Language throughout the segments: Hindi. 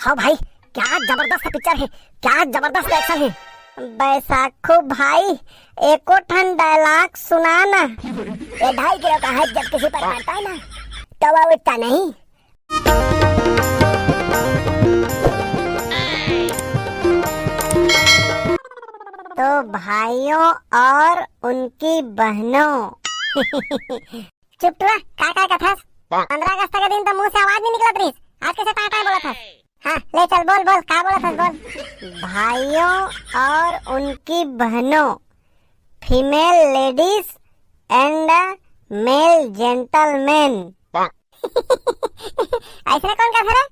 हाँ भाई, क्या जबरदस्त पिक्चर है, क्या जबरदस्त एक्शन है। बैसाखो भाई, एको ठन डायलॉग सुना ना। ये 2.5 किलो का है, जब किसी पर पड़ता है ना तो वो उठता नहीं। तो भाइयों और उनकी बहनों चुप रहा, काय कथा। 15 अगस्त के दिन तो मुंह से आवाज नहीं निकलत रही, आज कैसे टाटा बोला था। हाँ ले चल, बोल बोल क्या बोला था, बोल। भाइयों और उनकी बहनों, female ladies and male gentleman. ऐसे कौन कहता है?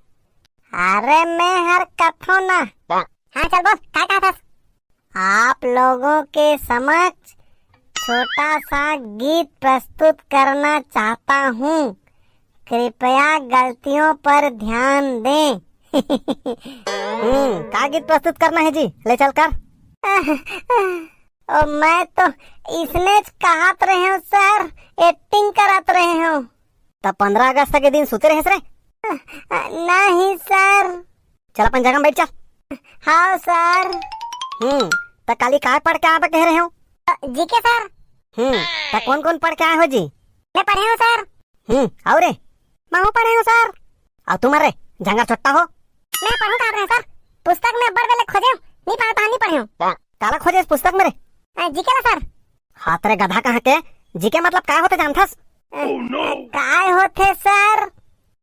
अरे मैं हर कथो ना। हाँ चल बोल, क्या कहा था? आप लोगों के समक्ष छोटा सा गीत प्रस्तुत करना चाहता हूँ, कृपया गलतियों पर ध्यान दें। क्या गीत प्रस्तुत करना है जी, ले चल कर। मैं तो इसने कहत रहे हूँ सर, एक्टिंग करत रहे हूँ। तब 15 अगस्त के दिन सोते रहे सर? नहीं सर। चल अपन जगह बैठ चल। हाँ सर। तो काली काय पढ़ के आप कह रहे हो? जी के सर। तो कौन कौन पढ़ के आए हो जी? मैं पढ़े हूँ सर। और रे? मैं पढ़े हूँ सर। और तुम्हारे जंगल छोटा हो? मैं पढ़ूं का रहे सर, पुस्तक में बड़ वेले खोजे नहीं पाता, नहीं पढ़े हूँ। काला खोजे इस पुस्तक में रे? जीके ला सर। हाथ रे गधा कहाँ के, जीके मतलब काय होते जानथस? काय होते सर?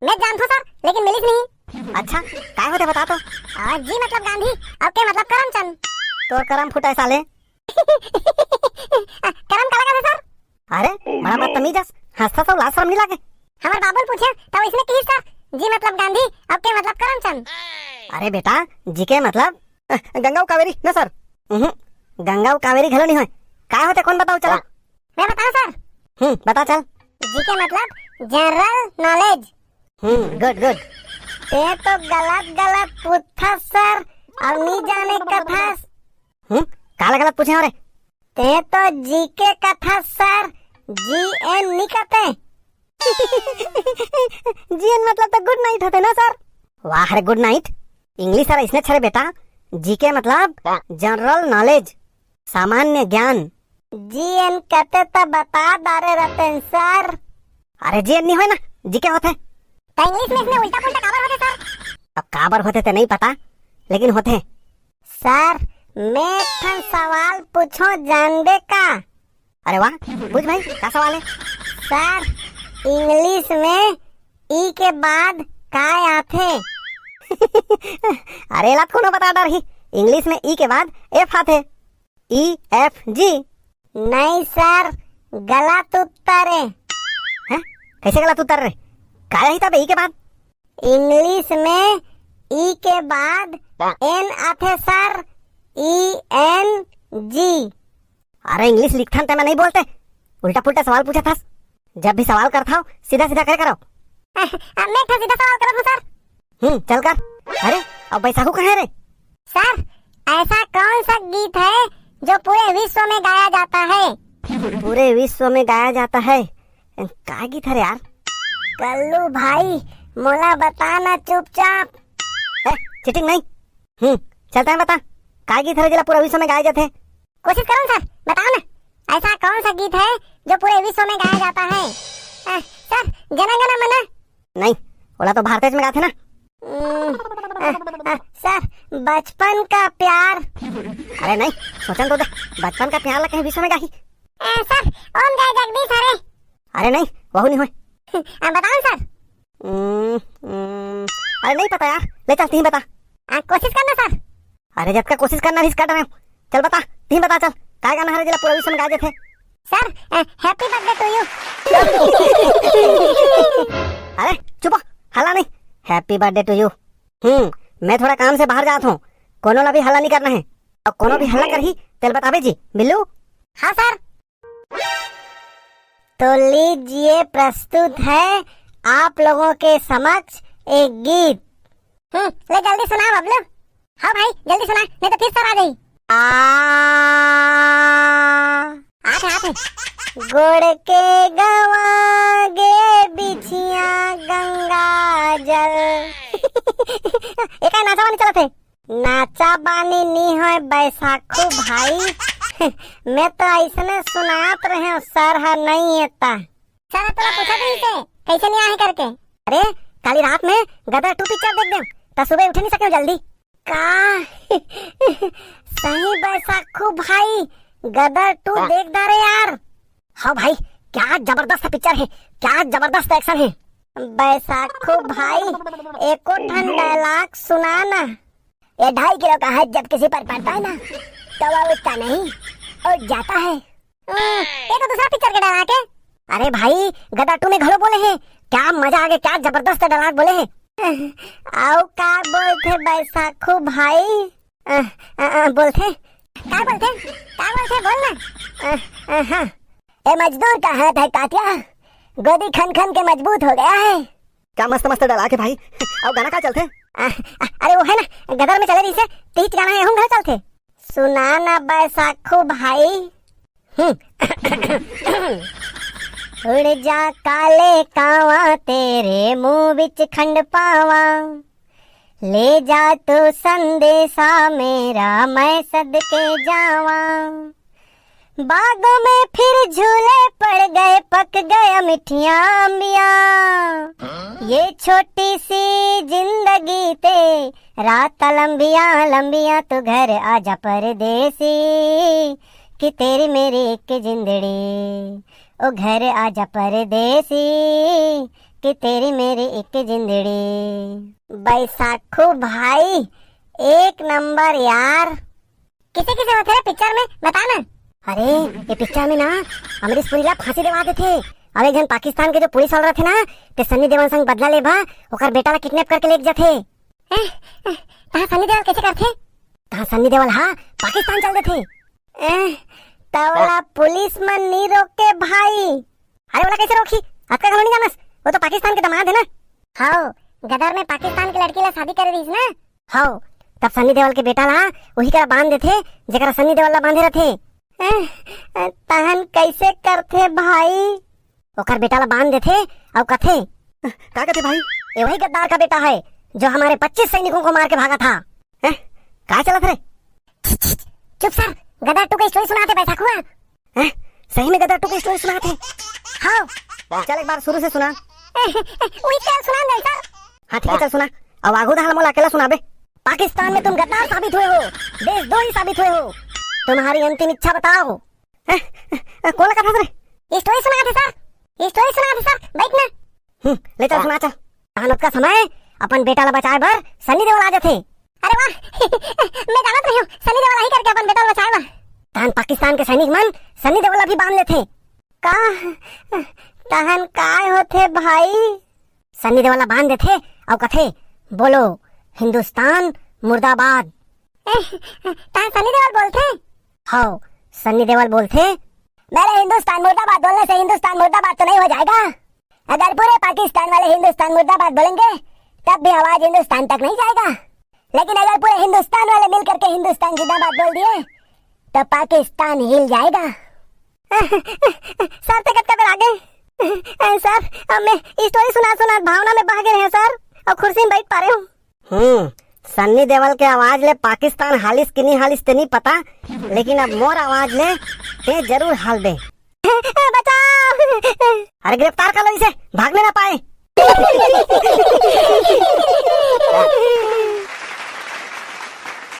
मैं जानथू सर, लेकिन मिलिस नहीं। अच्छा काय होते बता तो। जी मतलब गांधी, और के मतलब करमचंद। तोर करम फुटाए साले। करम काला का सर? अरे बड़ा बदतमीज हंसता तो लाज शर्म नहीं लागे। हमारे बाबू पूछे तो इसने कही सर, जी मतलब गांधी, अब के मतलब करमचंद। अरे बेटा, जी के मतलब गंगा कावेरी न सर। गंगा कावेरी घलो नहीं है। काय होते कौन बताओ चलो। मैं बताऊं सर? बता चल। जी के मतलब जनरल नॉलेज। Good good. ये तो गलत पूछा सर, अब नहीं जाने कथा। काला गलत पूछे हो रे? ते तो जी के कथा सर, GN नहीं कहते। जीएन मतलब तो गुड नाइट होते ना सर? वाह रे गुड नाइट। इंग्लिश सर इसने छरे बेटा। जीके मतलब जनरल नॉलेज, सामान्य ज्ञान। जीएन कहते तो बता दारे रतन सर। अरे जीएन नहीं है ना, जीके होते। तो इंग्लिश में इसमें उल्टा पुल्टा काबर होते सर? अब काबर होते तो नहीं पता, लेकिन होते। सर मैं एक सवाल पूछो जान दे का? अरे वाह, पूछ भाई, क्या सवाल है? सर इंग्लिश में ई के बाद काय आथे? अरे लात को ना बता डर ही, इंग्लिश में ई के बाद एफ आथे। EFG। नहीं सर, गलत उत्तर है। कैसे गलत उत्तर रे? काय ही तब ई के बाद? इंग्लिश में ई के बाद N आथे सर, ENG। अरे इंग्लिश लिखता मैं नहीं बोलते, उल्टा पुल्टा सवाल पूछा था। जब भी सवाल करता हूँ सीधा सीधा करे करो। मैं तो सीधा सवाल कर रहा हूँ सर। चल कर। अरे अब बैसाखू कहाँ है रे? सर ऐसा कौन सा गीत है जो पूरे विश्व में गाया जाता है? पूरे विश्व में गाया जाता है? क्या गीत है यार? कल्लू भाई मोला बताना चुपचाप। चीटिंग नहीं। चलता है बता, क्या गीत है जिला पूरा विश्व में गाया जाते हैं? कोशिश करूँ सर, बताओ ना, ऐसा कौन सा गीत है जो पूरे विश्व में गाया जाता है? सर जन गण मन। नहीं, बोला तो भारत में गाते ना। सर बचपन का प्यार। अरे नहीं, सोचन तो दे, बचपन का प्यार कहीं विश्व में गाही। सर ओम जय जगदीश हरे। अरे नहीं, वह नहीं हुए। बताओ सर। अरे नहीं पता यार, ले चल तीन बता। कोशिश करना सर। अरे जब का कोशिश करना भी कर रहे हो, चल बता, तीन बता चल। क्या गाना है जिला पूरा विश्व में गाए थे? Sir happy birthday to you. अरे चुप, हल्ला नहीं। Happy birthday to you. मैं थोड़ा काम से बाहर जाता हूँ, कोनो ला भी हल्ला नहीं करना है। और कोनो भी हल्ला कर ही तेल बतावे जी बिल्लू। हाँ सर। तो लीजिए प्रस्तुत है आप लोगों के समक्ष एक गीत। ले जल्दी सुना बबलू। हाँ भाई जल्दी सुना, नहीं तो फिर सर आ गई। आते गोड़ के गवागे बिछिया गंगा जल। एक सच्चा बानी नी है बैसाखू भाई। मैं तो ऐसने सुनात रहे हूँ सर है नहीं एता। सर तो पूछा था इसे कैसे नहीं आए करके। अरे काली रात में गदर 2 पिक्चर देख दे तो सुबह उठ नहीं सके जल्दी का। सही बैसाखू भाई गदर 2 देख दा रे यार। हाँ भाई क्या जबरदस्त पिक्चर है, क्या जबरदस्त एक्शन है। बैसाखू भाई एको ठन डायलॉग सुना ना। ये 2.5 किलो का हज जब किसी पर पड़ता है ना तो वह उठता नहीं उठ जाता है। ये तो दूसरा पिक्चर के डायलॉग है। अरे भाई गदर 2 में घलो बोले हैं, क्या मजा आ गया, क्या जबरदस्त डायलॉग बोले हैं। आओ क्या बोलते बैसाखू भाई। बोलते क्या बोलते बोलना। हाँ ए मजदूर का हाथ है काटिया, गोदी खन खन के मजबूत हो गया है। क्या मस्त मस्त डाला के भाई। और गाना क्या चलते। अरे वो है ना गदर में चले रही से तीच गाना है हम घर चलते सुना ना बैसाखू भाई। उड़ जा काले कावा तेरे मुंह बिच खंड पावा, ले जा तू संदेशा मेरा मैं सदके जावा। बागों में फिर झूले पड़ गए पक गया मिठियां अंबिया, ये छोटी सी जिंदगी ते रात लंबिया लंबिया तू घर आजा परदेसी कि तेरी मेरी एक जिंदड़ी ओ घर आजा परदेसी कि तेरी मेरी एक जिंदड़ी। बैसाखू भाई 1 नंबर यार। किसे किसे होते हैं पिक्चर में बता ना। अरे ये पिक्चर में ना अमरीश पुरी ला फांसी दिवा दे थे। अब एक जन पाकिस्तान के जो पुलिस वाला थे ना ते सन्नी देओल संग बदला ले बा ओकर बेटा ला किडनैप करके ले जाथे। कहां सन्नी देओल कैसे करथे। कहां सन्नी देओल हां पाकिस्तान चल देथे। तवला पुलिस मन नहीं रोके भाई। अरे वाला कैसे रोकी, आपका घर नहीं जानस, वो तो पाकिस्तान के दामाद है ना। हाँ गदर में पाकिस्तान की लड़की ला शादी कर रही ना। हाँ तब सन्नी देओल के बेटा ला वही करा बांध देथे जेकरा सन्नी देओल ला बांधे रथे। तहन कैसे करथे भाई। ओकर बेटा ला बांध देथे और कथे क्या कहते भाई। ये वही गद्दार का बेटा है जो हमारे 25 सैनिकों को मार के भागा था। क्या चला थे। चुप सर, गदर 2 की स्टोरी सुनाते बैसाखू। सही में गदर 2 की स्टोरी सुनाते। हाँ चल एक बार शुरू से सुना। वही चल सुना नहीं सर। हाँ ठीक है चल सुना। अब आगू दहाड़ मोला अकेला सुनाबे। पाकिस्तान में तुम गद्दार साबित हुए हो, देशद्रोही साबित हुए हो, तुम्हारी अंतिम इच्छा बताओ। कौन लगा था रे। स्टोरी सुनाते सर, स्टोरी सुनाते सर, बैठना। ले चल सुना चल। तानत का समय अपन बेटा ला बचाए बर सन्नी देओल आ जाथे। अरे वाह मैं जानत रही हूँ सन्नी देओल ही करके अपन बेटा ला बचाए बर। तहन पाकिस्तान के सैनिक मन सन्नी देओल ला भी बांध लेथे का। तहन काय होथे भाई। सन्नी देओल ला बांध देथे और कथे बोलो हिंदुस्तान मुर्दाबाद। तहन सन्नी देओल बोलथे। हाँ सन्नी देओल बोलथे मेरे हिंदुस्तान मुर्दाबाद बोलने से हिंदुस्तान मुर्दाबाद तो नहीं हो जाएगा। अगर पूरे पाकिस्तान वाले हिंदुस्तान मुर्दाबाद बोलेंगे तब भी आवाज हिंदुस्तान तक नहीं जाएगा, लेकिन अगर पूरे हिंदुस्तान वाले मिलकर के हिंदुस्तान जिंदाबाद बोल दिए तो पाकिस्तान हिल जाएगा। सर तक कब आ गए सर। अब मैं स्टोरी सुना भावना में बह गए हैं सर और कुर्सी में बैठ पा रहे हूँ। सन्नी देओल के आवाज ले पाकिस्तान हालिस कि नहीं हालिस ते नहीं पता, लेकिन अब मोर आवाज ले ते जरूर हाल दे। बचाओ। अरे गिरफ्तार कर लो इसे, भागने ना पाए।